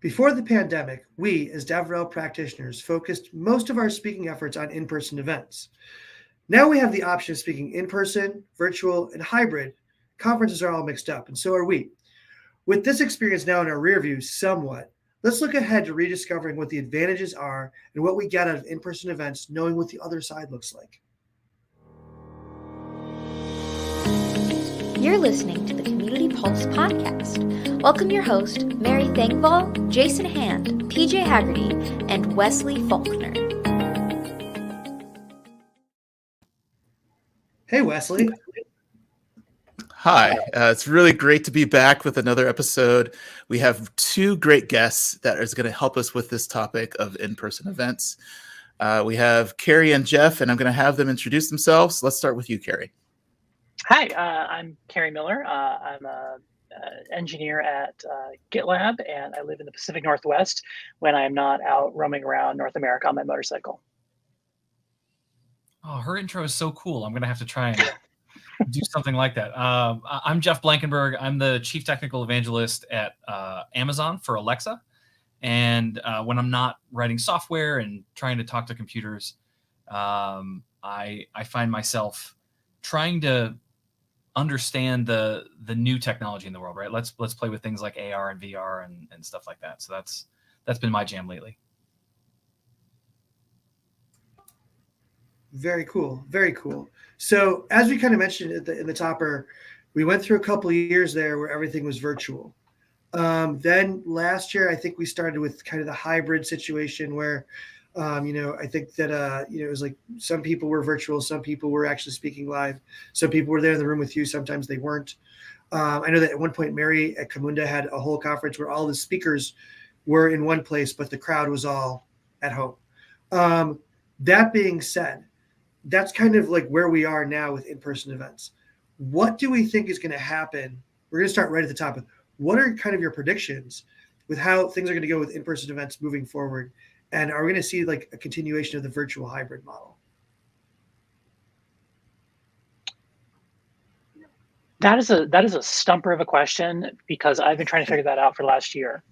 Before the pandemic, we, as DevRel practitioners, focused most of our speaking efforts on in-person events. Now we have the option of speaking in person, virtual, and hybrid. Conferences are all mixed up, and so are we. With this experience now in our rear view somewhat, let's look ahead to rediscovering what the advantages are and what we get out of in person events, knowing what the other side looks like. You're listening to the Community Pulse podcast. Welcome your host, Mary Thangvall, Jason Hand, PJ Haggerty, and Wesley Faulkner. Hey, Wesley. Hi, it's really great to be back with another episode. We have two great guests that is going to help us with this topic of in-person events. We have Carrie and Jeff, and I'm going to have them introduce themselves. Let's start with you, Carrie. Hi, I'm Carrie Miller. I'm an engineer at GitLab, and I live in the Pacific Northwest when I'm not out roaming around North America on my motorcycle. Oh, her intro is so cool. I'm going to have to try and do something like that. I'm Jeff Blankenberg. I'm the Chief Technical Evangelist at Amazon for Alexa. And when I'm not writing software and trying to talk to computers, I find myself trying to understand the new technology in the world, right? Let's play with things like AR and VR and stuff like that. So that's been my jam lately. Very cool. Very cool. So as we kind of mentioned in the topper, we went through a couple of years there where everything was virtual. Then last year, I think we started with kind of the hybrid situation where, I think that, it was like some people were virtual, some people were actually speaking live. Some people were there in the room with you. Sometimes they weren't. I know that at one point, Mary at Camunda had a whole conference where all the speakers were in one place, but the crowd was all at home. That being said, that's kind of like where we are now with in-person events. What do we think is going to happen? We're going to start right at the top with what are kind of your predictions with how things are going to go with in-person events moving forward? And are we going to see like a continuation of the virtual hybrid model? That is a stumper of a question because I've been trying to figure that out for last year.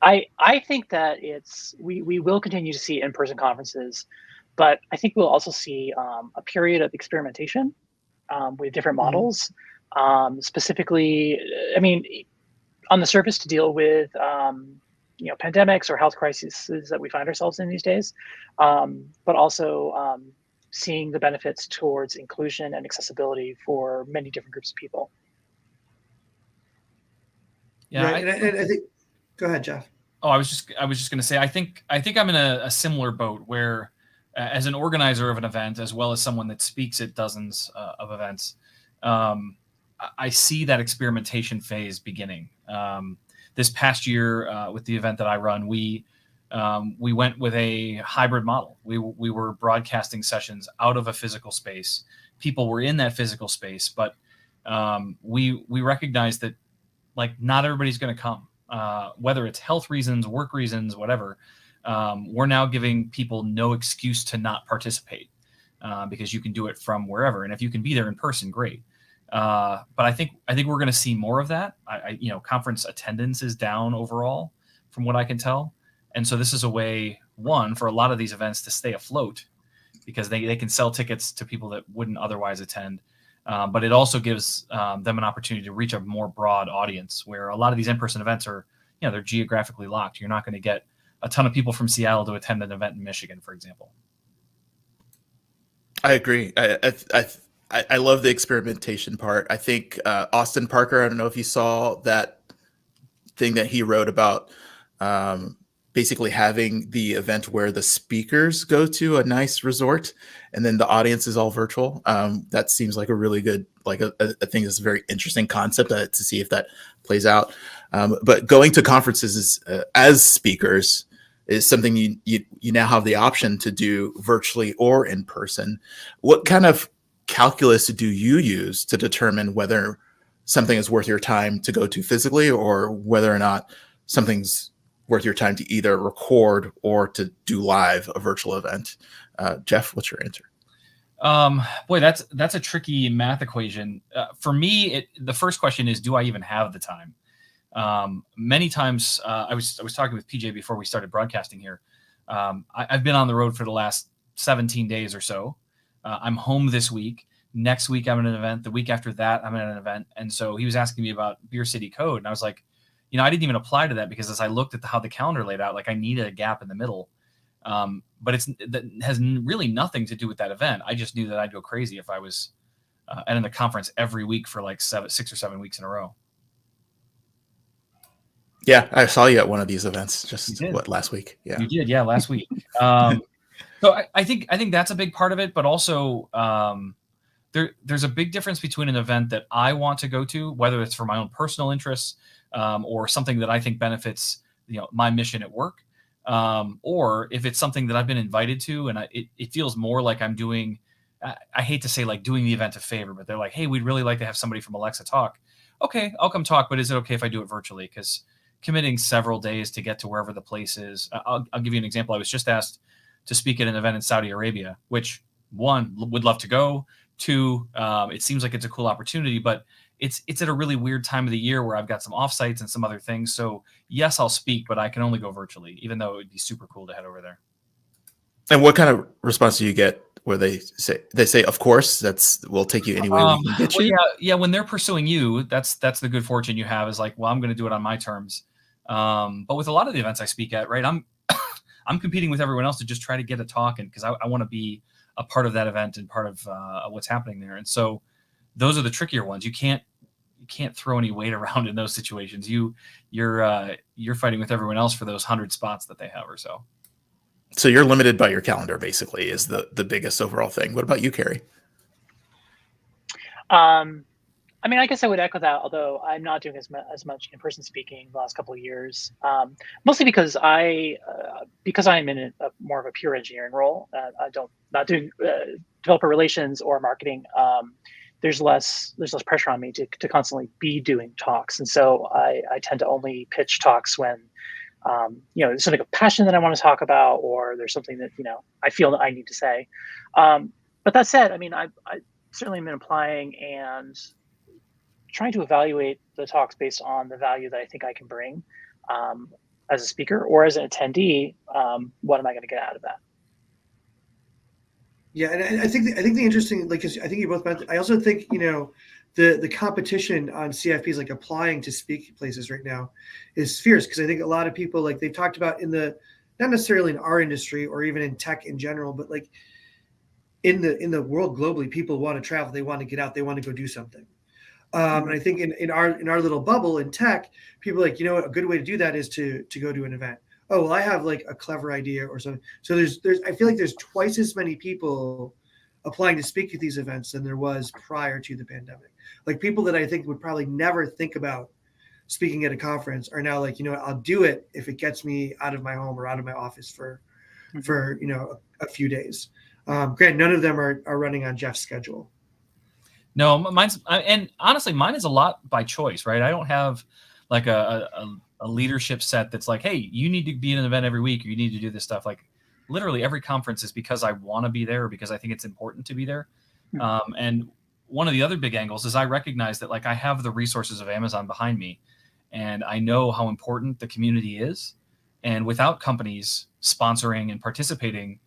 I think that we will continue to see in-person conferences, but I think we'll also see a period of experimentation with different models. Specifically, I mean, on the surface to deal with pandemics or health crises that we find ourselves in these days, but also seeing the benefits towards inclusion and accessibility for many different groups of people. Yeah, right. And I think. Go ahead, Jeff. Oh, I was just going to say, I think I'm in a similar boat where, as an organizer of an event, as well as someone that speaks at dozens of events, I see that experimentation phase beginning. This past year, with the event that I run, we went with a hybrid model. We were broadcasting sessions out of a physical space. People were in that physical space, but we recognized that like not everybody's going to come. Whether it's health reasons, work reasons, whatever, we're now giving people no excuse to not participate because you can do it from wherever. And if you can be there in person, great. But I think we're going to see more of that. Conference attendance is down overall from what I can tell. And so this is a way, one, for a lot of these events to stay afloat because they can sell tickets to people that wouldn't otherwise attend. But it also gives them an opportunity to reach a more broad audience where a lot of these in-person events are, they're geographically locked. You're not going to get a ton of people from Seattle to attend an event in Michigan, for example. I agree. I love the experimentation part. I think Austin Parker, I don't know if you saw that thing that he wrote about basically having the event where the speakers go to a nice resort and then the audience is all virtual. That seems like a really good, like a thing that's a very interesting concept to see if that plays out. But going to conferences is, as speakers is something you now have the option to do virtually or in person. What kind of calculus do you use to determine whether something is worth your time to go to physically or whether or not something's worth your time to either record or to do live a virtual event? Jeff, what's your answer? Boy, that's a tricky math equation. For me, the first question is, do I even have the time? Many times, I was talking with PJ before we started broadcasting here. I've been on the road for the last 17 days or so. I'm home this week. Next week, I'm at an event. The week after that, I'm at an event. And so he was asking me about Beer City Code. And I was like, I didn't even apply to that because as I looked at how the calendar laid out, like I needed a gap in the middle. But that has really nothing to do with that event. I just knew that I'd go crazy if I was at the conference every week for like 6 or 7 weeks in a row. Yeah, I saw you at one of these events last week. Yeah, you did. Yeah, last week. So I think that's a big part of it, but also there's a big difference between an event that I want to go to, whether it's for my own personal interests or something that I think benefits my mission at work, or if it's something that I've been invited to and it feels more like I'm doing. I hate to say like doing the event a favor, but they're like, hey, we'd really like to have somebody from Alexa talk. Okay, I'll come talk, but is it okay if I do it virtually? Because committing several days to get to wherever the place is. I'll give you an example. I was just asked to speak at an event in Saudi Arabia, which one, would love to go. Two, it seems like it's a cool opportunity, but it's at a really weird time of the year where I've got some offsites and some other things. So yes, I'll speak, but I can only go virtually, even though it would be super cool to head over there. And what kind of response do you get where they say, of course, we'll take you anyway we can get you? Yeah. When they're pursuing you, that's the good fortune you have is like, well, I'm going to do it on my terms. But with a lot of the events I speak at, right, I'm competing with everyone else to just try to get a talk and because I want to be a part of that event and part of what's happening there. And so those are the trickier ones. You can't throw any weight around in those situations. You're fighting with everyone else for those 100 spots that they have or so. So you're limited by your calendar, basically, is the biggest overall thing. What about you, Carrie? I mean, I guess I would echo that, although I'm not doing as much in-person speaking the last couple of years, mostly because I'm in more of a pure engineering role. Not doing developer relations or marketing. There's less pressure on me to constantly be doing talks, and so I tend to only pitch talks when there's something of passion that I want to talk about, or there's something that I feel that I need to say. But that said, I mean, I certainly been applying and trying to evaluate the talks based on the value that I think I can bring as a speaker or as an attendee. What am I going to get out of that? Yeah, and I think the interesting, like, 'cause I think you both meant. I also think the competition on CFPs, like applying to speak places right now, is fierce because I think a lot of people, like they've talked about not necessarily in our industry or even in tech in general, but like in the world globally, people want to travel, they want to get out, they want to go do something. And I think in our little bubble in tech, people are like, a good way to do that is to go to an event. Oh, well, I have like a clever idea or something. So I feel like there's twice as many people applying to speak at these events than there was prior to the pandemic. Like people that I think would probably never think about speaking at a conference are now like, I'll do it if it gets me out of my home or out of my office for a few days. Granted, none of them are running on Jeff's schedule. No, and honestly, mine is a lot by choice, right? I don't have like a leadership set that's like, hey, you need to be in an event every week, or you need to do this stuff. Like literally every conference is because I want to be there, or because I think it's important to be there. And one of the other big angles is I recognize that like I have the resources of Amazon behind me, and I know how important the community is. And without companies sponsoring and participating,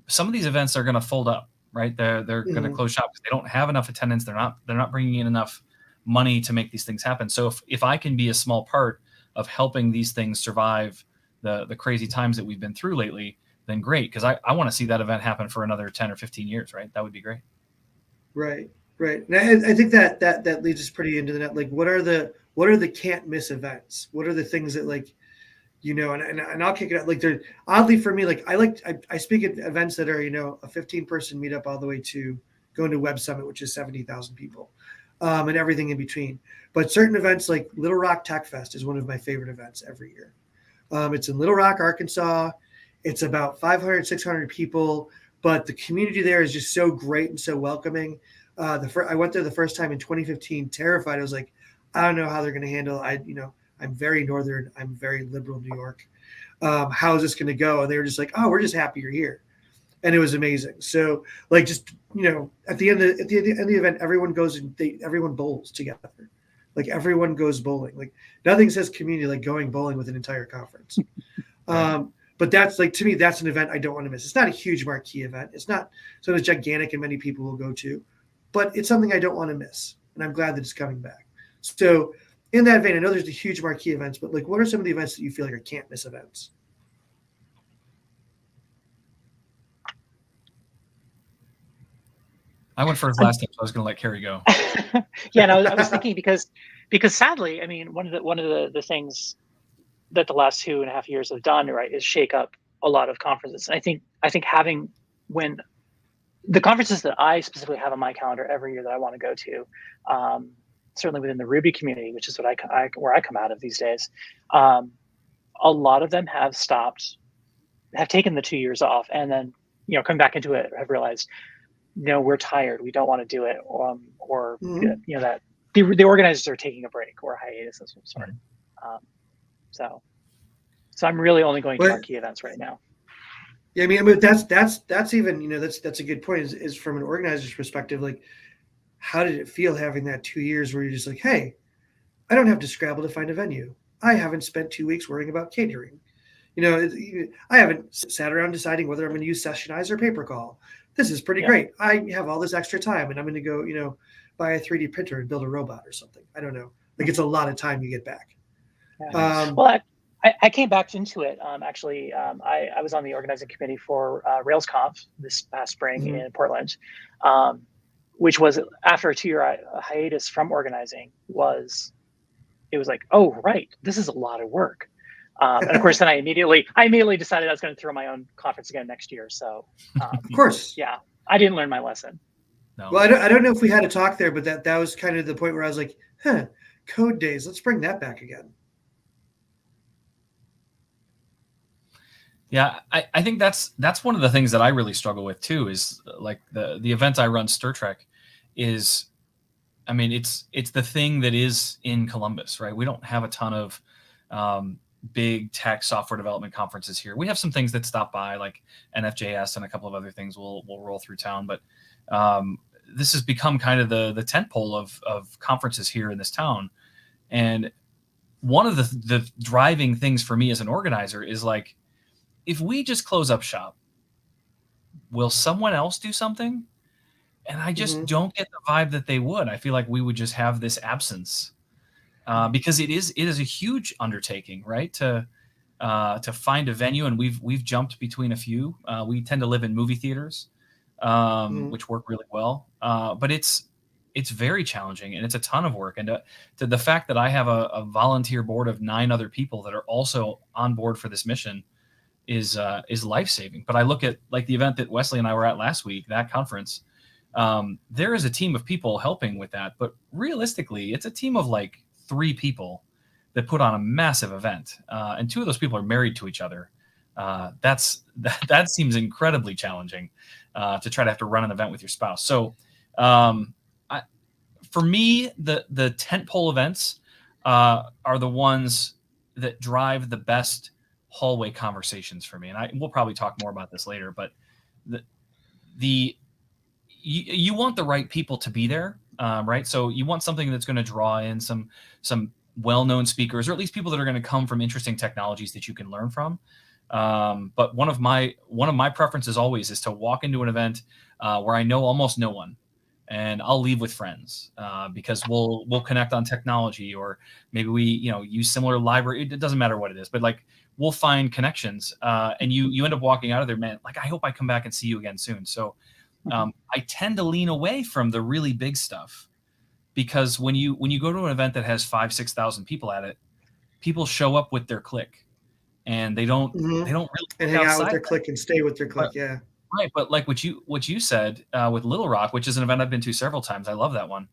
some of these events are going to fold up. Right, they're going to close shop because they don't have enough attendance. They're not bringing in enough money to make these things happen. So if I can be a small part of helping these things survive the crazy times that we've been through lately, then great, because I want to see that event happen for another 10 or 15 years. Right, that would be great. Right. And I think that leads us pretty into the net. Like, what are the can't miss events? What are the things that like, and I'll kick it out. Like they're oddly for me, like I speak at events that are, a 15-person meetup all the way to going to Web Summit, which is 70,000 people, and everything in between. But certain events like Little Rock Tech Fest is one of my favorite events every year. It's in Little Rock, Arkansas. It's about 500, 600 people, but the community there is just so great and so welcoming. I went there the first time in 2015, terrified. I was like, I don't know how they're going to handle it. I'm very northern. I'm very liberal New York. How is this going to go? And they were just like, oh, we're just happy you're here. And it was amazing. So like, just, at the end of the event, everyone goes and everyone bowls together. like everyone goes bowling. Like nothing says community like going bowling with an entire conference. But that's like, to me, that's an event I don't want to miss. It's not a huge marquee event. It's not sort of gigantic and many people will go to, but it's something I don't want to miss. And I'm glad that it's coming back. So in that vein, I know there's the huge marquee events, but like, what are some of the events that you feel like are can't miss events? I went first last time, so I was going to let Carrie go. Yeah, no, I was thinking because sadly, I mean, one of the things that the last 2.5 years have done, right, is shake up a lot of conferences. And I think having, when the conferences that I specifically have on my calendar every year that I want to go to, certainly within the Ruby community, which is what where I come out of these days, a lot of them have taken the 2 years off, and then come back into it, have realized, we're tired, we don't want to do it, or that the organizers are taking a break or a hiatus of some sort. So I'm really only going to marquee events right now. Yeah, I mean that's even, that's a good point, is from an organizer's perspective. Like, how did it feel having that 2 years where you're just like, hey, I don't have to scrabble to find a venue. I haven't spent 2 weeks worrying about catering. I haven't sat around deciding whether I'm going to use Sessionize or pay-per-call. This is pretty great. I have all this extra time, and I'm going to go, buy a 3D printer and build a robot or something. I don't know. Like, it's a lot of time you get back. Yeah. Well, I came back into it. Actually, I was on the organizing committee for RailsConf this past spring in Portland, which was after a 2-year hiatus from organizing. It was like, oh, right, this is a lot of work. And of course, then I immediately decided I was going to throw my own conference again next year. So, of course, yeah, I didn't learn my lesson. No. Well, I don't know if we had a talk there, but that was kind of the point where I was like, code days, let's bring that back again. Yeah, I think that's one of the things that I really struggle with too, is like the event I run, Stir Trek, is, I mean, it's the thing that is in Columbus, right? We don't have a ton of big tech software development conferences here. We have some things that stop by, like NFJS and a couple of other things will roll through town, but this has become kind of the tentpole of conferences here in this town. And one of the driving things for me as an organizer is like, if we just close up shop, will someone else do something? And I just don't get the vibe that they would. I feel like we would just have this absence because it is a huge undertaking, right? To find a venue, and we've jumped between a few. We tend to live in movie theaters, which work really well, but it's very challenging, and it's a ton of work. And to the fact that I have a volunteer board of 9 other people that are also on board for this mission is life-saving. But I look at like the event that Wesley and I were at last week, that conference. There is a team of people helping with that, but realistically, it's a team of like 3 people that put on a massive event, and 2 of those people are married to each other. That seems incredibly challenging to try to have to run an event with your spouse. So, for me, the tentpole events are the ones that drive the best hallway conversations for me. And we'll probably talk more about this later, but you want the right people to be there, right? So you want something that's going to draw in some well-known speakers, or at least people that are going to come from interesting technologies that you can learn from. But one of my preferences always is to walk into an event where I know almost no one, and I'll leave with friends because we'll connect on technology, or maybe we use similar library. It doesn't matter what it is, but like we'll find connections, and you end up walking out of there, man. Like, I hope I come back and see you again soon. So I tend to lean away from the really big stuff, because when you go to an event that has 5,000-6,000 people at it, people show up with their clique, and they don't really and hang out with their clique and stay with their clique. Yeah. Right, but like what you said with Little Rock, which is an event I've been to several times. I love that one.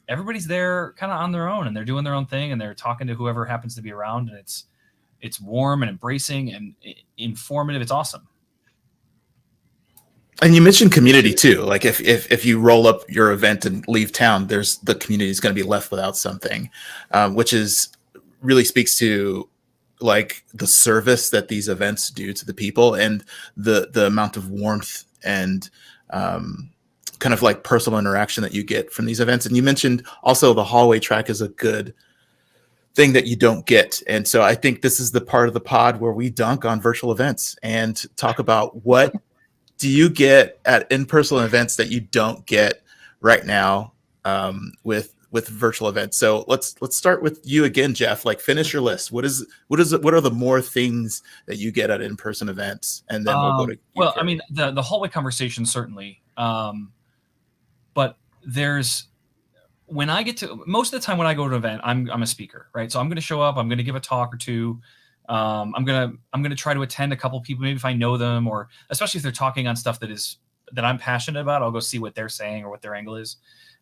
Everybody's there kind of on their own, and they're doing their own thing, and they're talking to whoever happens to be around, and it's warm and embracing and informative. It's awesome. And you mentioned community too. Like if you roll up your event and leave town, the community is going to be left without something, which really speaks to like the service that these events do to the people, and the amount of warmth and kind of like personal interaction that you get from these events. And you mentioned also the hallway track is a good thing that you don't get. And so I think this is the part of the pod where we dunk on virtual events and talk about what do you get at in-person events that you don't get right now with virtual events. So let's start with you again, Jeff. Like, finish your list. What are the more things that you get at in-person events? And then we'll go to you, well, Carrie. I mean, the hallway conversation certainly, but when I get to, most of the time when I go to an event, I'm a speaker, right? So I'm going to show up, I'm going to give a talk or two. I'm going to try to attend a couple people, maybe if I know them, or especially if they're talking on stuff that I'm passionate about, I'll go see what they're saying or what their angle is.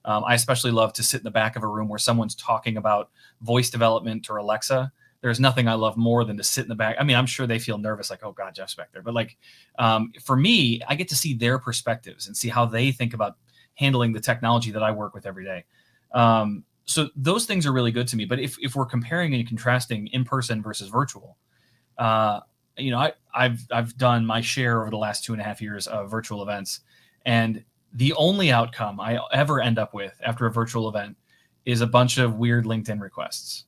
I especially love to sit in the back of a room where someone's talking about voice development or Alexa. There's nothing I love more than to sit in the back. I mean, I'm sure they feel nervous, like, oh God, Jeff's back there. But like, for me, I get to see their perspectives and see how they think about handling the technology that I work with every day. So those things are really good to me. But if we're comparing and contrasting in-person versus virtual, I've done my share over the last 2.5 years of virtual events, and the only outcome I ever end up with after a virtual event is a bunch of weird LinkedIn requests.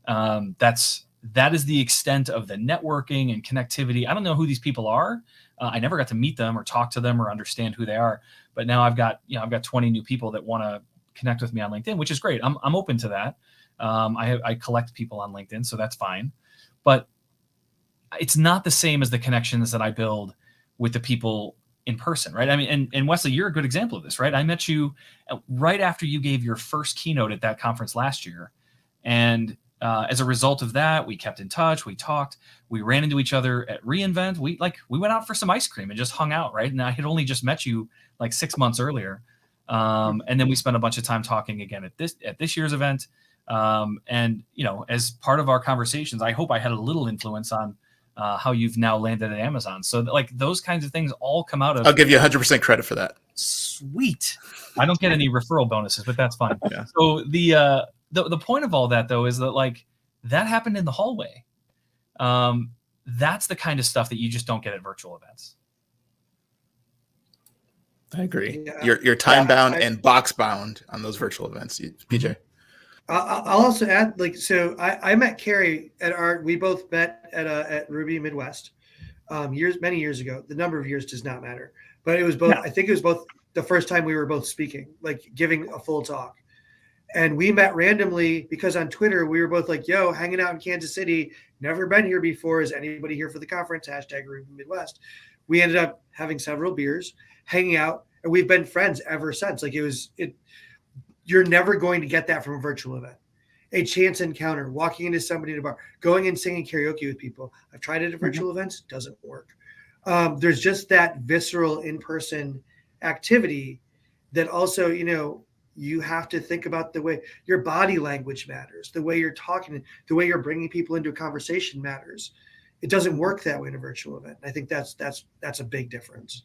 That is the extent of the networking and connectivity. I don't know who these people are. I never got to meet them or talk to them or understand who they are. But now I've got 20 new people that want to connect with me on LinkedIn, which is great. I'm open to that. I collect people on LinkedIn, so that's fine. But it's not the same as the connections that I build with the people in person, right? I mean, and Wesley, you're a good example of this, right? I met you right after you gave your first keynote at that conference last year. And as a result of that, we kept in touch, we talked, we ran into each other at reInvent. We went out for some ice cream and just hung out, right? And I had only just met you like 6 months earlier. And then we spent a bunch of time talking again at this year's event. And, as part of our conversations, I hope I had a little influence on how you've now landed at Amazon. So like those kinds of things all come out of. I'll give you 100% credit for that. Sweet. I don't get any referral bonuses, but that's fine. Yeah. So the point of all that, though, is that like that happened in the hallway. That's the kind of stuff that you just don't get at virtual events. I agree. Yeah. You're time bound and box bound on those virtual events, PJ. I'll also add, so I met Carrie we both met at Ruby Midwest many years ago. The number of years does not matter, but it was both. No. I think it was both the first time we were both speaking, like giving a full talk, and we met randomly because on Twitter we were both like, "Yo, hanging out in Kansas City, never been here before. Is anybody here for the conference?" #Ruby Midwest. We ended up having several beers, hanging out, and we've been friends ever since. Like you're never going to get that from a virtual event. A chance encounter, walking into somebody in a bar, going and singing karaoke with people. I've tried it at virtual events, doesn't work. There's just that visceral in-person activity that also, you have to think about the way your body language matters, the way you're talking, the way you're bringing people into a conversation matters. It doesn't work that way in a virtual event. I think that's a big difference.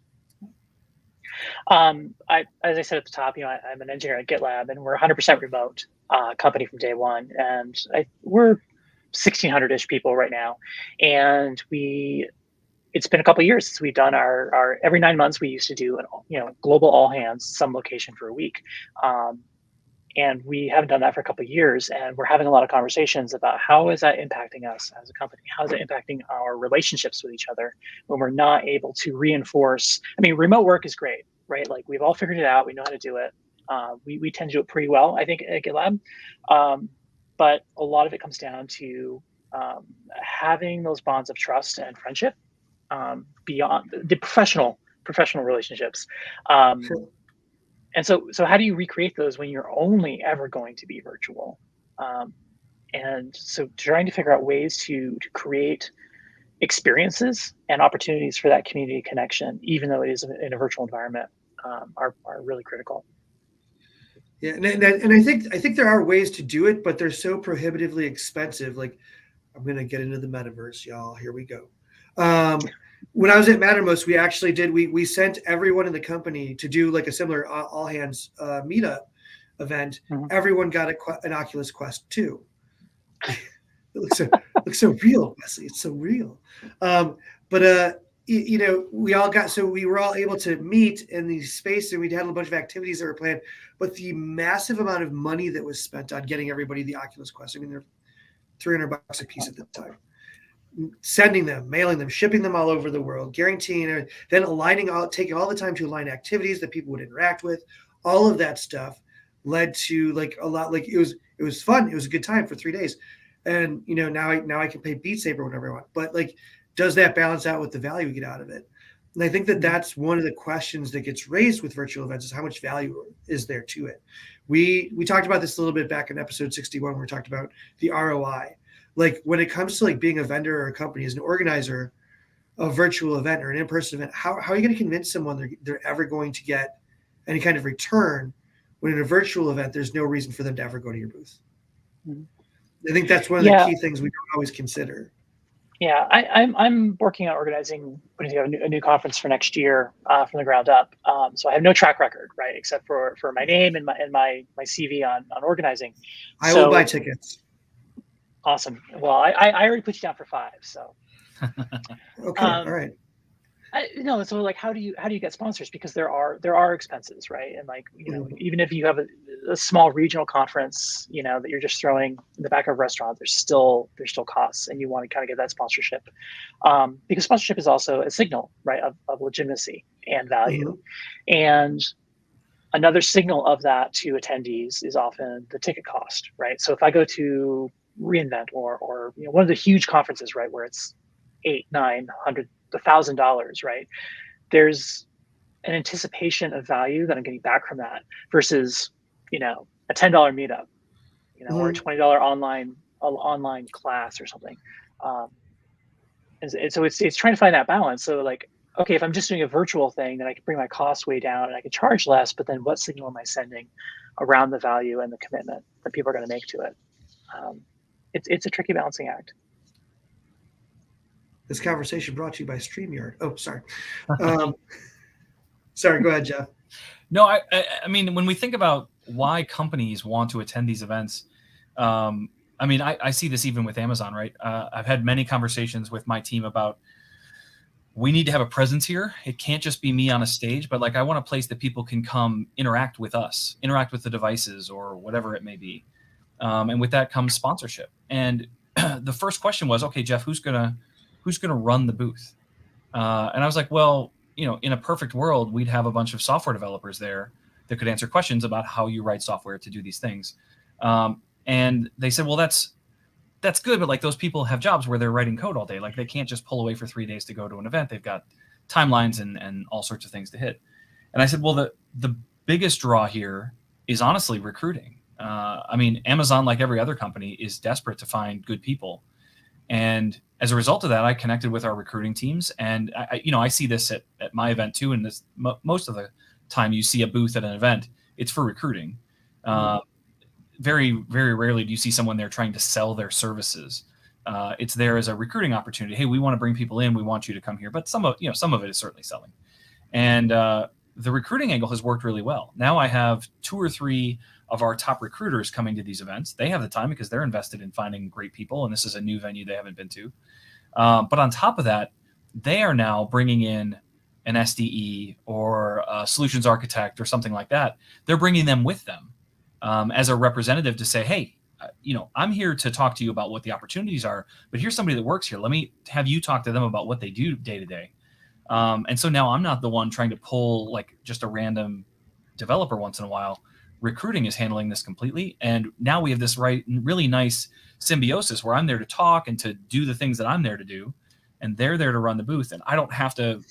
As I said at the top, I'm an engineer at GitLab, and we're 100% remote company from day one, and we're 1,600-ish people right now, and it's been a couple of years since we've done our every 9 months we used to do global all hands, some location for a week, and we haven't done that for a couple of years, and we're having a lot of conversations about how is that impacting us as a company, how is it impacting our relationships with each other when we're not able to reinforce. I mean, remote work is great, right? Like we've all figured it out, we know how to do it. We tend to do it pretty well, I think, at GitLab, but a lot of it comes down to having those bonds of trust and friendship beyond the professional relationships. Sure. And so how do you recreate those when you're only ever going to be virtual? And so trying to figure out ways to create experiences and opportunities for that community connection, even though it is in a virtual environment, are really critical. Yeah, and I think there are ways to do it, but they're so prohibitively expensive. Like, I'm going to get into the metaverse, y'all. Here we go. When I was at Mattermost, we actually we sent everyone in the company to do like a similar all hands meetup event. Mm-hmm. Everyone got an Oculus Quest 2. It looks so real, Wesley. It's so real. But we were all able to meet in these spaces. We'd had a bunch of activities that were planned, but the massive amount of money that was spent on getting everybody the Oculus Quest. I mean, they're $300 a piece at the time. Sending them, mailing them, shipping them all over the world, guaranteeing, then taking all the time to align activities that people would interact with. All of that stuff led to like a lot. Like it was fun. It was a good time for 3 days, and now I can play Beat Saber whenever I want. But like, does that balance out with the value we get out of it? And I think that that's one of the questions that gets raised with virtual events is how much value is there to it. We talked about this a little bit back in episode 61 where we talked about the ROI. Like when it comes to like being a vendor or a company as an organizer of a virtual event or an in-person event, how are you going to convince someone they're ever going to get any kind of return when in a virtual event there's no reason for them to ever go to your booth? Mm-hmm. I think that's one of the key things we don't always consider. Yeah, I'm working on putting together a new conference for next year from the ground up. So I have no track record, right, except for my name and my CV on organizing. I will buy tickets. Awesome. Well, I already put you down for 5. So. Okay. All right. So like, how do you get sponsors? Because there are expenses, right? And like, even if you have a small regional conference, that you're just throwing in the back of a restaurant, there's still costs, and you want to kind of get that sponsorship, because sponsorship is also a signal, right, of legitimacy and value. Mm-hmm. And another signal of that to attendees is often the ticket cost, right? So if I go to reInvent or one of the huge conferences, right, where it's $800, $900, $1,000, right, there's an anticipation of value that I'm getting back from that versus a $10 meetup, mm-hmm. or a $20 online class or something, and so it's trying to find that balance. So like, okay, if I'm just doing a virtual thing, then I can bring my costs way down and I can charge less, but then what signal am I sending around the value and the commitment that people are going to make to it? It's a tricky balancing act. This conversation brought to you by StreamYard. Oh, sorry. Sorry, go ahead, Jeff. No, I mean, when we think about why companies want to attend these events, I mean, I see this even with Amazon, right? I've had many conversations with my team about we need to have a presence here. It can't just be me on a stage, but like I want a place that people can come interact with us, interact with the devices or whatever it may be. And with that comes sponsorship. And the first question was, okay, Jeff, who's gonna run the booth? And I was like, well, in a perfect world, we'd have a bunch of software developers there that could answer questions about how you write software to do these things. And they said, well, that's good, but like those people have jobs where they're writing code all day. Like they can't just pull away for 3 days to go to an event. They've got timelines and all sorts of things to hit. And I said, well, the biggest draw here is honestly recruiting. I mean, Amazon, like every other company, is desperate to find good people. And as a result of that, I connected with our recruiting teams. And I see this at my event too. And this most of the time you see a booth at an event, it's for recruiting. Very, very rarely do you see someone there trying to sell their services. It's there as a recruiting opportunity. Hey, we want to bring people in. We want you to come here. But some of it is certainly selling. And the recruiting angle has worked really well. Now I have 2 or 3 of our top recruiters coming to these events. They have the time because they're invested in finding great people, and this is a new venue they haven't been to. But on top of that, they are now bringing in an SDE or a solutions architect or something like that. They're bringing them with them as a representative to say, hey, I'm here to talk to you about what the opportunities are, but here's somebody that works here. Let me have you talk to them about what they do day to day. And so now I'm not the one trying to pull like just a random developer once in a while. Recruiting is handling this completely. And now we have this really nice symbiosis where I'm there to talk and to do the things that I'm there to do. And they're there to run the booth. And I don't have to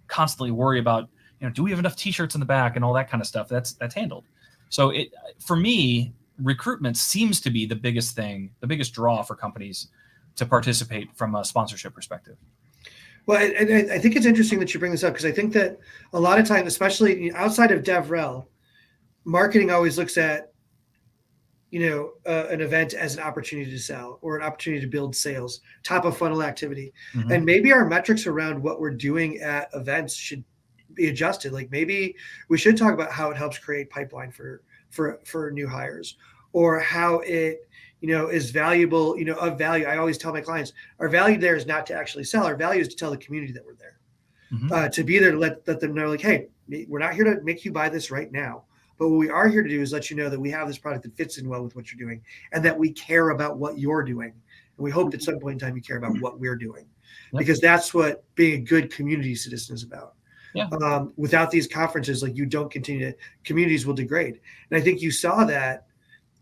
constantly worry about, do we have enough t-shirts in the back and all that kind of stuff. That's handled. So for me, recruitment seems to be the biggest thing, the biggest draw for companies to participate from a sponsorship perspective. Well, and I think it's interesting that you bring this up because I think that a lot of times, especially outside of DevRel, marketing always looks at, an event as an opportunity to sell or an opportunity to build sales, top of funnel activity. Mm-hmm. And maybe our metrics around what we're doing at events should be adjusted. Like maybe we should talk about how it helps create pipeline for new hires, or how it, is valuable, of value. I always tell my clients, our value there is not to actually sell. Our value is to tell the community that we're there. to be there to let them know, like, hey, we're not here to make you buy this right now. But what we are here to do is let you know that we have this product that fits in well with what you're doing and that we care about what you're doing. And we hope at some point in time you care about what we're doing, because that's what being a good community citizen is about. Yeah. Without these conferences, like, you don't continue to, communities will degrade. And I think you saw that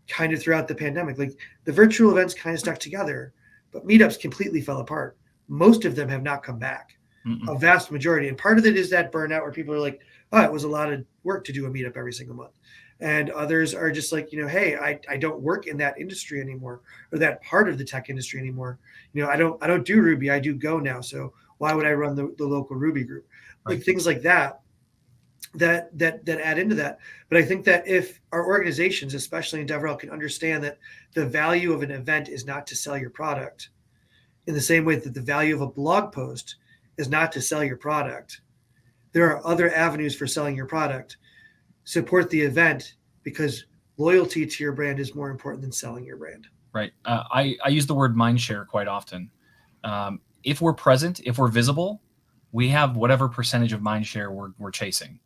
kind of throughout the pandemic. Like, the virtual events kind of stuck together, but meetups completely fell apart. Most of them have not come back. A vast majority. And part of it is that burnout where people are like, oh, it was a lot of work to do a meetup every single month. And others are just like, hey, I don't work in that industry anymore, or that part of the tech industry anymore. I don't do Ruby, I do Go now. So why would I run the local Ruby group? Right. Like, things like that add into that. But I think that if our organizations, especially in DevRel, can understand that the value of an event is not to sell your product, in the same way that the value of a blog post is not to sell your product, there are other avenues for selling your product. Support the event, because loyalty to your brand is more important than selling your brand. Right. I use the word mind share quite often. If we're present, if we're visible, we have whatever percentage of mind share we're chasing.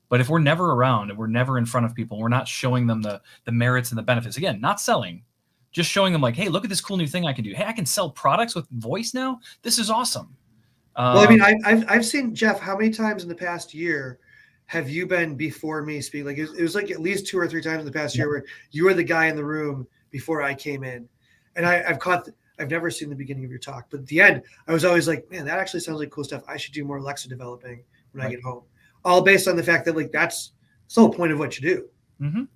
But if we're never around and we're never in front of people, we're not showing them the merits and the benefits. Again, not selling, just showing them, like, hey, look at this cool new thing I can do. Hey, I can sell products with voice now. This is awesome. Well, I mean, I've seen, Jeff, how many times in the past year have you been before me speak? Like, it was like at least 2 or 3 times in the past year where you were the guy in the room before I came in. And I've never seen the beginning of your talk, but at the end, I was always like, man, that actually sounds like cool stuff. I should do more Alexa developing when I get home. All based on the fact that, like, that's the whole point of what you do.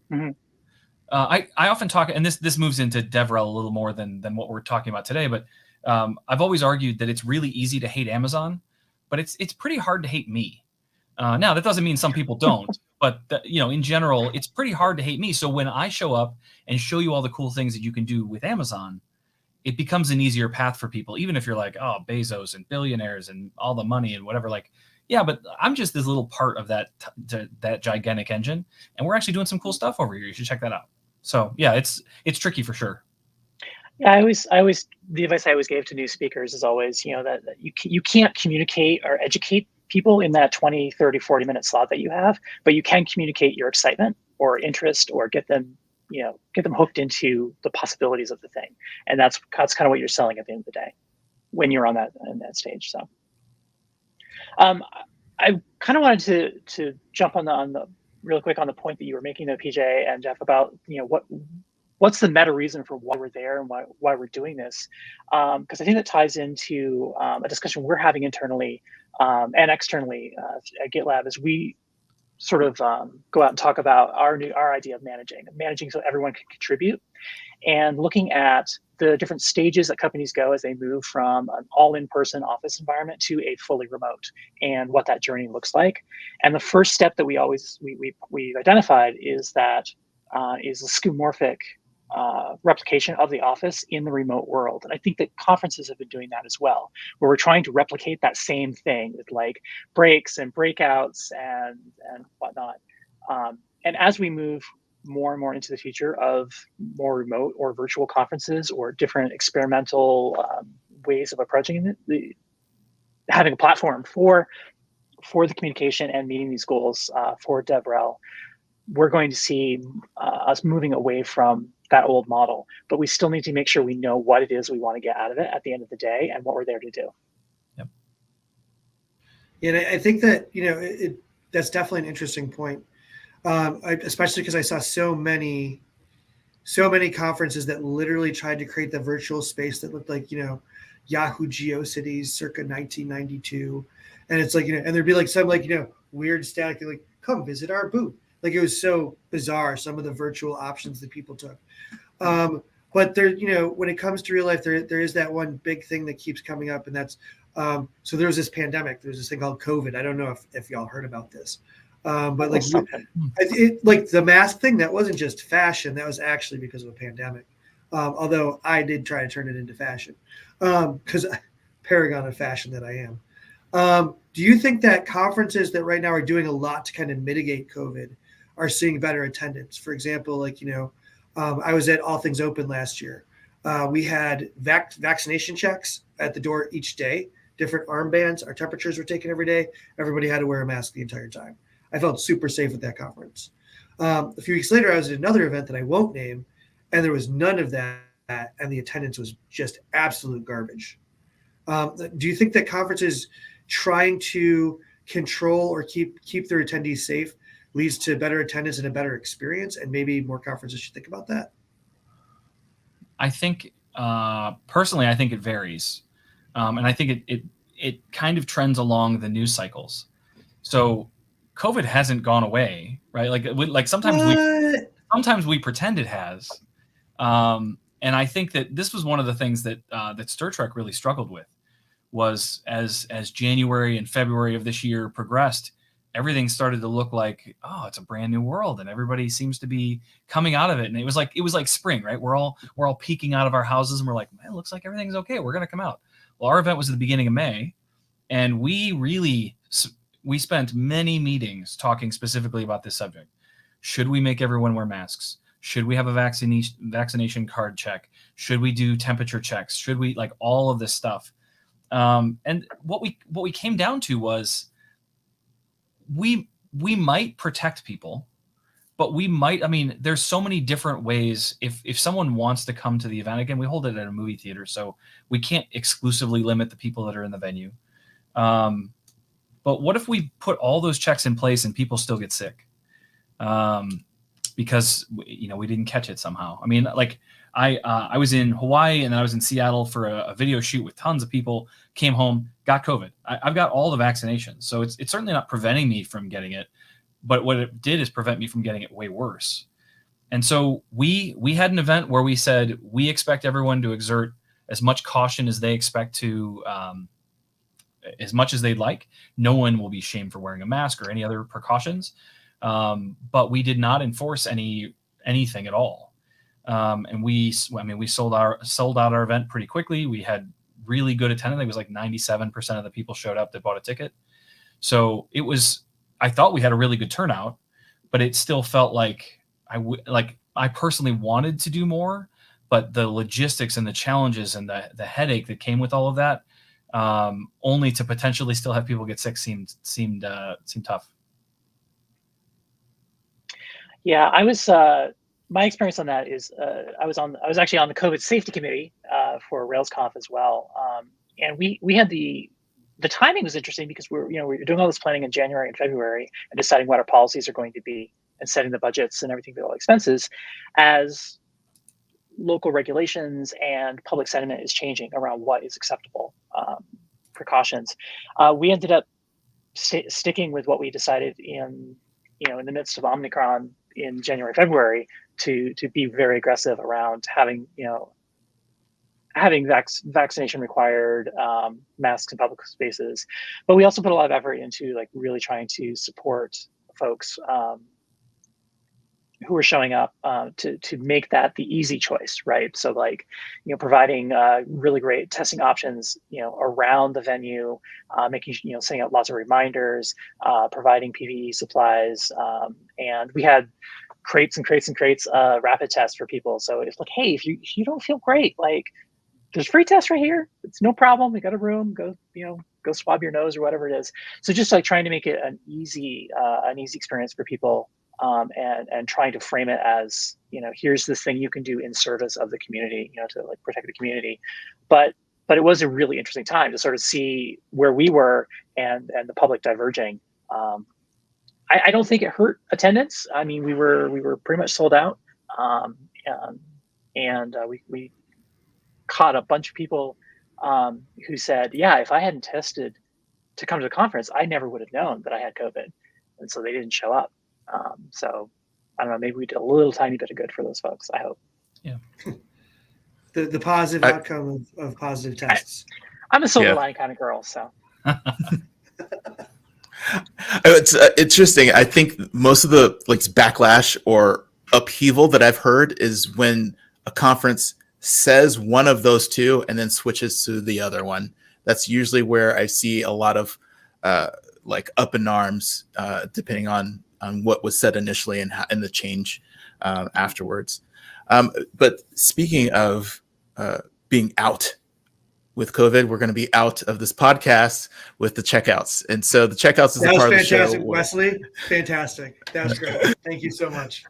I often talk, and this moves into DevRel a little more than what we're talking about today, but I've always argued that it's really easy to hate Amazon, but it's pretty hard to hate me. Now, that doesn't mean some people don't, but in general, it's pretty hard to hate me. So when I show up and show you all the cool things that you can do with Amazon, it becomes an easier path for people, even if you're like, oh, Bezos and billionaires and all the money and whatever. Like, yeah, but I'm just this little part of that gigantic engine, and we're actually doing some cool stuff over here. You should check that out. So yeah, it's tricky for sure. Yeah, I always the advice I always gave to new speakers is always, that you can't communicate or educate people in that 20, 30, 40-minute slot that you have, but you can communicate your excitement or interest or get them hooked into the possibilities of the thing. And that's kind of what you're selling at the end of the day when you're on that stage. So I kind of wanted to jump on the real quick on the point that you were making though, PJ and Jeff, about what's the meta reason for why we're there and why we're doing this, because I think that ties into a discussion we're having internally and externally at GitLab as we sort of go out and talk about our idea of managing so everyone can contribute, and looking at the different stages that companies go as they move from an all-in-person office environment to a fully remote, and what that journey looks like. And the first step that we identified is that is a skeuomorphic replication of the office in the remote world. And I think that conferences have been doing that as well, where we're trying to replicate that same thing with like breaks and breakouts and whatnot. And as we move more and more into the future of more remote or virtual conferences or different experimental ways of approaching it, having a platform for the communication and meeting these goals for DevRel, we're going to see us moving away from that old model, but we still need to make sure we know what it is we want to get out of it at the end of the day and what we're there to do. Yep. And I think that, that's definitely an interesting point, especially because I saw so many conferences that literally tried to create the virtual space that looked like, Yahoo GeoCities circa 1992. And it's like, and there'd be like some weird static, like, come visit our booth. Like, it was so bizarre, some of the virtual options that people took. But there, when it comes to real life, there is that one big thing that keeps coming up, and that's so there was this pandemic. There's this thing called COVID. I don't know if y'all heard about this, but like the mask thing, that wasn't just fashion. That was actually because of a pandemic. Although I did try to turn it into fashion, because paragon of fashion that I am. Do you think that conferences that right now are doing a lot to kind of mitigate COVID are seeing better attendance? For example, like, I was at All Things Open last year. We had vaccination checks at the door each day different armbands. Our temperatures were taken every day. Everybody had to wear a mask the entire time. I felt super safe at that conference. A few weeks later, I was at another event that I won't name, and there was none of that, and the attendance was just absolute garbage. Do you think that conferences trying to control or keep their attendees safe leads to better attendance and a better experience, and maybe more conferences should think about that? I think personally, I think it varies, and I think it kind of trends along the news cycles. So COVID hasn't gone away, right? Like sometimes we pretend it has, and I think that this was one of the things that that Star Trek really struggled with, was as January and February of this year progressed, everything started to look like, oh, it's a brand new world, and everybody seems to be coming out of it. And it was like spring, right? We're all peeking out of our houses, and we're like, man, it looks like everything's okay. We're gonna come out. Well, our event was at the beginning of May, and we spent many meetings talking specifically about this subject. Should we make everyone wear masks? Should we have a vaccination card check? Should we do temperature checks? Should we, like, all of this stuff? And what we came down to was we might protect people, but we might, I mean, there's so many different ways. If someone wants to come to the event, again, we hold it at a movie theater, so we can't exclusively limit the people that are in the venue. But what if we put all those checks in place and people still get sick? Because we didn't catch it somehow. I mean, like I was in Hawaii and then I was in Seattle for a video shoot with tons of people, came home, got COVID. I've got all the vaccinations. So it's certainly not preventing me from getting it, but what it did is prevent me from getting it way worse. And so we had an event where we said, we expect everyone to exert as much caution as they expect to, as much as they'd like. No one will be shamed for wearing a mask or any other precautions. But we did not enforce anything at all. And we sold out our event pretty quickly. We had really good attendance. It was like 97% of the people showed up that bought a ticket. So I thought we had a really good turnout, but it still felt like I personally wanted to do more, but the logistics and the challenges and the headache that came with all of that, only to potentially still have people get sick seemed tough. Yeah, my experience on that is I was actually on the COVID safety committee for RailsConf as well, and we had the timing was interesting because we were doing all this planning in January and February and deciding what our policies are going to be and setting the budgets and everything for all expenses as local regulations and public sentiment is changing around what is acceptable precautions. We ended up sticking with what we decided in the midst of Omicron in January, February, to be very aggressive around having vaccination required masks in public spaces. But we also put a lot of effort into like really trying to support folks who are showing up to make that the easy choice, right? So like, providing really great testing options, around the venue, making, sending out lots of reminders, providing PPE supplies, and we had crates and crates and crates rapid tests for people. So it's like, hey, if you don't feel great, like there's free tests right here. It's no problem. We got a room. Go swab your nose or whatever it is. So just like trying to make it an easy experience for people. And trying to frame it as, here's this thing you can do in service of the community, to like protect the community. But it was a really interesting time to sort of see where we were and the public diverging. I don't think it hurt attendance. I mean, we were pretty much sold out. And we caught a bunch of people who said, yeah, if I hadn't tested to come to the conference, I never would have known that I had COVID. And so they didn't show up. So I don't know, maybe we did a little tiny bit of good for those folks, I hope. Yeah. the positive outcome of positive tests. I'm a silver lining kind of girl, so. It's interesting. I think most of the backlash or upheaval that I've heard is when a conference says one of those two and then switches to the other one. That's usually where I see a lot of up in arms, depending on what was said initially and the change afterwards. But speaking of being out with COVID, we're going to be out of this podcast with the checkouts. And so the checkouts is That a was part of the show. fantastic, Wesley. Fantastic. That was great. Thank you so much.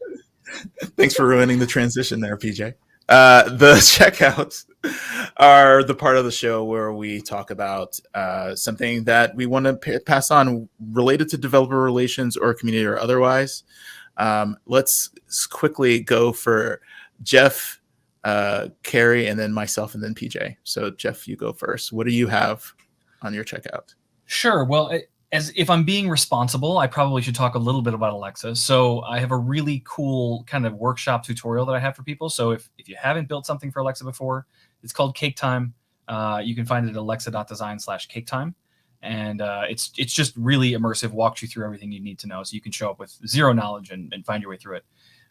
Thanks for ruining the transition there, PJ. The checkouts are the part of the show where we talk about something that we want to pass on related to developer relations or community or otherwise. Let's quickly go for Jeff, Carrie, and then myself, and then PJ. So Jeff, you go first. What do you have on your checkout? Sure. Well, as if I'm being responsible, I probably should talk a little bit about Alexa. So I have a really cool kind of workshop tutorial that I have for people. So if you haven't built something for Alexa before, it's called Cake Time. You can find it at alexa.design/caketime. And it's just really immersive, walks you through everything you need to know so you can show up with zero knowledge and find your way through it.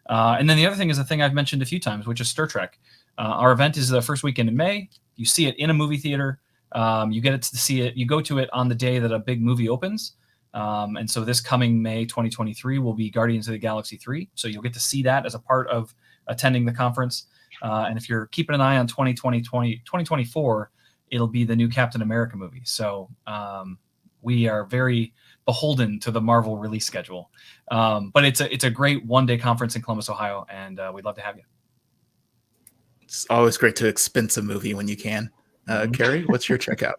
And then the other thing is a thing I've mentioned a few times, which is Star Trek. Our event is the first weekend in May. You see it in a movie theater. You get it to see it. You go to it on the day that a big movie opens. And so this coming May 2023 will be Guardians of the Galaxy 3. So you'll get to see that as a part of attending the conference. And if you're keeping an eye on 2024, it'll be the new Captain America movie. So we are very beholden to the Marvel release schedule. But it's a great one-day conference in Columbus, Ohio, and we'd love to have you. It's always great to expense a movie when you can. Carrie, what's your checkout?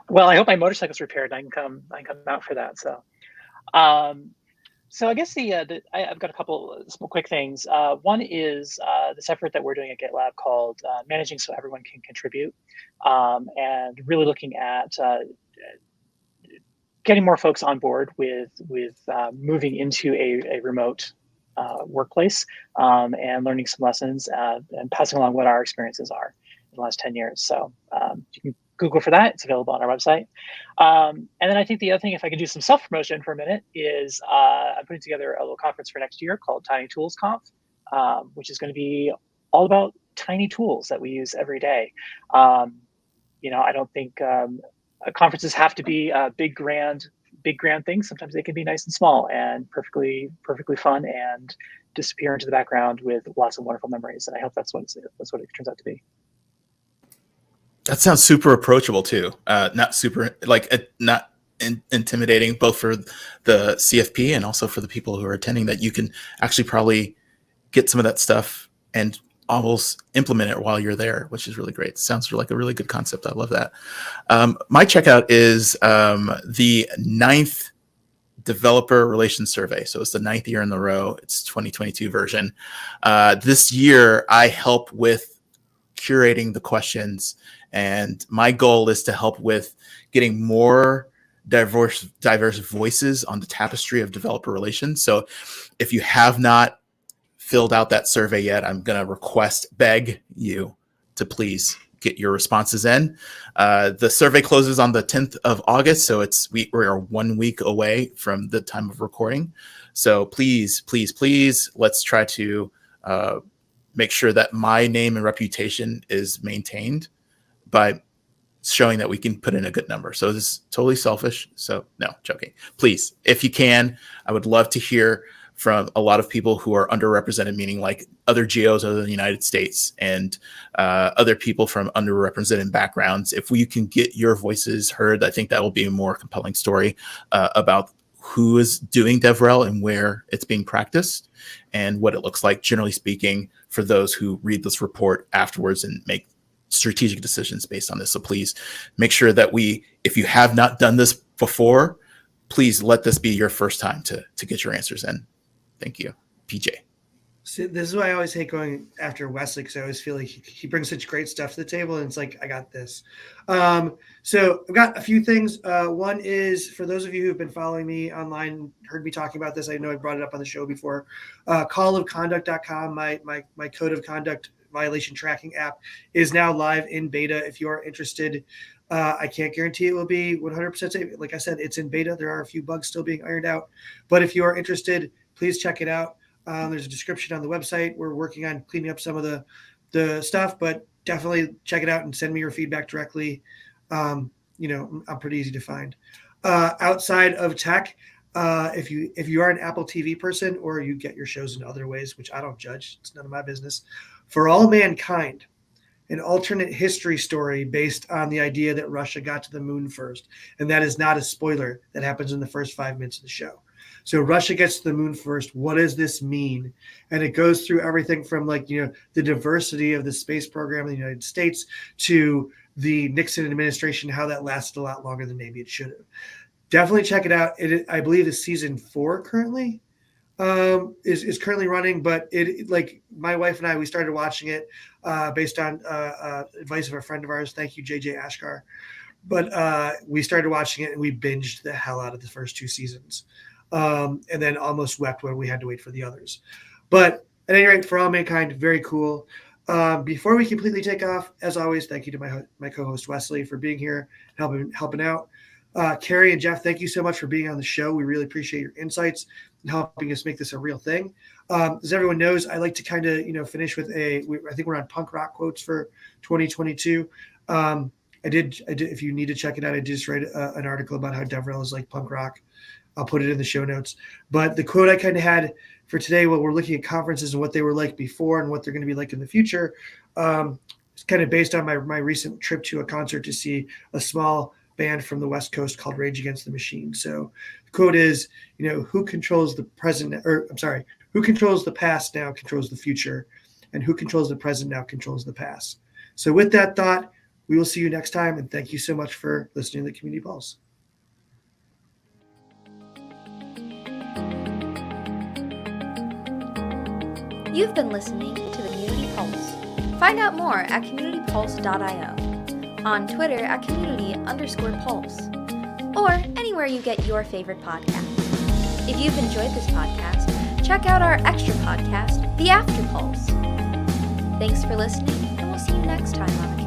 Well, I hope my motorcycle's repaired. I can come out for that. So, so I guess I've got a couple small quick things. One is this effort that we're doing at GitLab called Managing So Everyone Can Contribute, and really looking at getting more folks on board with moving into a remote workplace and learning some lessons and passing along what our experiences are in the last 10 years. So you can Google for that. It's available on our website. And then I think the other thing, if I could do some self-promotion for a minute, is I'm putting together a little conference for next year called Tiny Tools Conf, which is going to be all about tiny tools that we use every day. I don't think conferences have to be big grand things. Sometimes they can be nice and small and perfectly fun and disappear into the background with lots of wonderful memories. And I hope that's what it turns out to be. That sounds super approachable too. Not super not intimidating, both for the CFP and also for the people who are attending, that you can actually probably get some of that stuff and almost implement it while you're there, which is really great. Sounds like a really good concept. I love that. My checkout is the 9th Developer Relations Survey. So it's the 9th year in a row. It's 2022 version. This year, I help with curating the questions, and my goal is to help with getting more diverse voices on the tapestry of developer relations. So if you have not filled out that survey yet, I'm going to beg you to please get your responses in. The survey closes on the 10th of August, so we are 1 week away from the time of recording. So please, let's try to make sure that my name and reputation is maintained by showing that we can put in a good number. So this is totally selfish. So no, joking. Please, if you can, I would love to hear from a lot of people who are underrepresented, meaning like other geos other than the United States and other people from underrepresented backgrounds. If we can get your voices heard, I think that will be a more compelling story about who is doing DevRel and where it's being practiced and what it looks like, generally speaking, for those who read this report afterwards and make strategic decisions based on this. So please make sure that if you have not done this before, please let this be your first time to get your answers in. Thank you, PJ. See, this is why I always hate going after Wesley, because I always feel like he brings such great stuff to the table, and it's like, I got this. So I've got a few things. One is, for those of you who've been following me online, heard me talking about this, I know I brought it up on the show before, callofconduct.com, my code of conduct violation tracking app is now live in beta. If you are interested, I can't guarantee it will be 100% safe. Like I said, it's in beta. There are a few bugs still being ironed out, but if you are interested, please check it out. There's a description on the website. We're working on cleaning up some of the stuff, but definitely check it out and send me your feedback directly. I'm pretty easy to find. Outside of tech, if you are an Apple TV person or you get your shows in other ways, which I don't judge, it's none of my business. For All Mankind an alternate history story based on the idea that Russia got to the moon first. And that is not a spoiler. That happens in the first 5 minutes of the show. So Russia gets to the moon first. What does this mean? And it goes through everything from the diversity of the space program in the United States to the Nixon administration, how that lasted a lot longer than maybe it should have. Definitely check it out. I believe it's season 4 currently. Is currently running, but it like my wife and I, we started watching it based on advice of a friend of ours. Thank you, JJ Ashkar. But we started watching it and we binged the hell out of the first 2 seasons, and then almost wept when we had to wait for the others. But at any rate, For All Mankind, very cool. Before we completely take off, as always, thank you to my co-host Wesley for being here, helping out. Carrie and Jeff, thank you so much for being on the show. We really appreciate your insights and helping us make this a real thing. As everyone knows, I like to kind of finish with I think we're on punk rock quotes for 2022. I did. If you need to check it out, I just read an article about how Devrel is like punk rock. I'll put it in the show notes. But the quote I kind of had for today, while we're looking at conferences and what they were like before and what they're going to be like in the future, it's kind of based on my recent trip to a concert to see a small band from the West Coast called Rage Against the Machine. So the quote is, who controls the present, who controls the past now controls the future, and who controls the present now controls the past. So with that thought, we will see you next time, and thank you so much for listening to the Community Pulse. You've been listening to the Community Pulse. Find out more at communitypulse.io, on Twitter at community_pulse, or anywhere you get your favorite podcast. If you've enjoyed this podcast, check out our extra podcast, The After Pulse. Thanks for listening, and we'll see you next time on